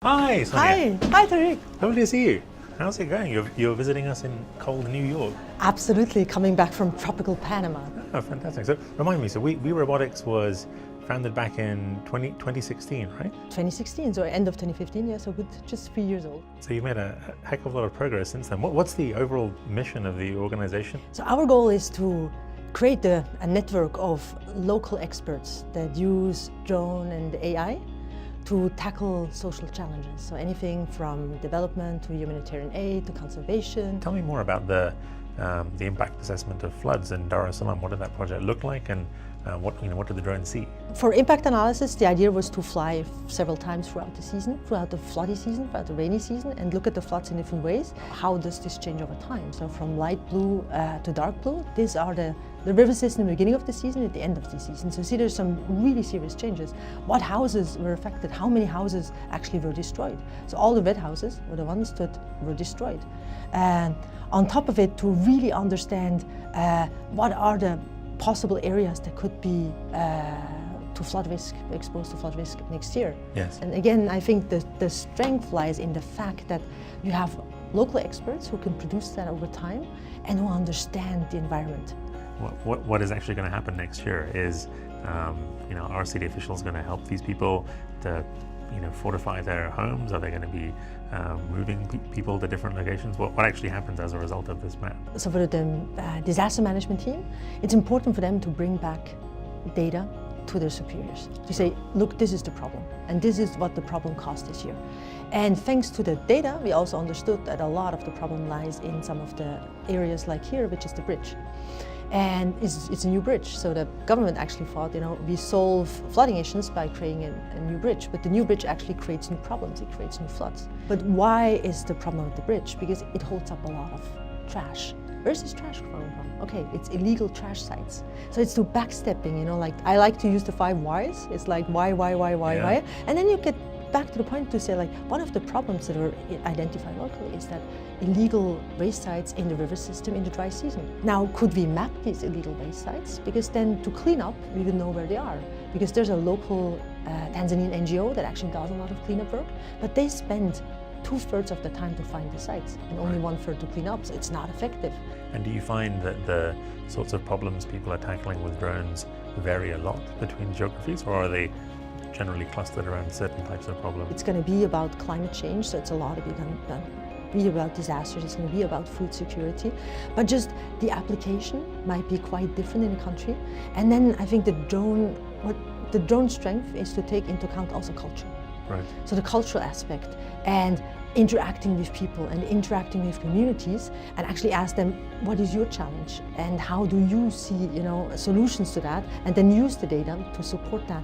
Hi, Sonia. Hi Tariq. Lovely to see you. How's it going? You're visiting us in cold New York. Absolutely, coming back from tropical Panama. Oh, fantastic. So remind me, so WeRobotics was founded back in 2016, right? 2016, so end of 2015, yeah, so good, just 3 years old. So you've made a heck of a lot of progress since then. What's the overall mission of the organization? So our goal is to create a network of local experts that use drone and AI to tackle social challenges. So anything from development to humanitarian aid to conservation. Tell me more about the impact assessment of floods in Dar es Salaam. What did that project look like, and what did the drone see? For impact analysis, the idea was to fly several times throughout the season, throughout the floody season, throughout the rainy season, and look at the floods in different ways. How does this change over time? So from light blue to dark blue, these are the river system at the beginning of the season, at the end of the season. So see, there's some really serious changes. What houses were affected? How many houses actually were destroyed? So all the red houses were the ones that were destroyed. And on top of it, to really understand what are the possible areas that could be to flood risk, exposed to flood risk next year. Yes. And again, I think the strength lies in the fact that you have local experts who can produce that over time and who understand the environment. What is actually going to happen next year is, our city officials going to help these people to, fortify their homes? Are they going to be moving people to different locations? What actually happens as a result of this map? So for the disaster management team, it's important for them to bring back data to their superiors. To say, look, this is the problem, and this is what the problem caused this year. And thanks to the data, we also understood that a lot of the problem lies in some of the areas like here, which is the bridge. And it's a new bridge, so the government actually thought, we solve flooding issues by creating a new bridge, but the new bridge actually creates new problems, it creates new floods. But why is the problem with the bridge? Because it holds up a lot of trash. Where's this trash coming from? Okay, it's illegal trash sites. So it's to backstepping, like I like to use the 5 whys. It's like why, why? And then you get back to the point to say, like, one of the problems that were identified locally is that illegal waste sites in the river system in the dry season. Now, could we map these illegal waste sites? Because then to clean up, we would know where they are. Because there's a local Tanzanian NGO that actually does a lot of cleanup work, but they spend 2/3 of the time to find the sites and only 1/3 to clean up, so it's not effective. And do you find that the sorts of problems people are tackling with drones vary a lot between geographies, or are they generally clustered around certain types of problems? It's going to be about climate change, so it's a lot of it be about disasters, it's going to be about food security, but just the application might be quite different in a country. And then I think the drone strength is to take into account also culture. Right. So the cultural aspect and interacting with people and interacting with communities, and actually ask them, what is your challenge and how do you see solutions to that, and then use the data to support that.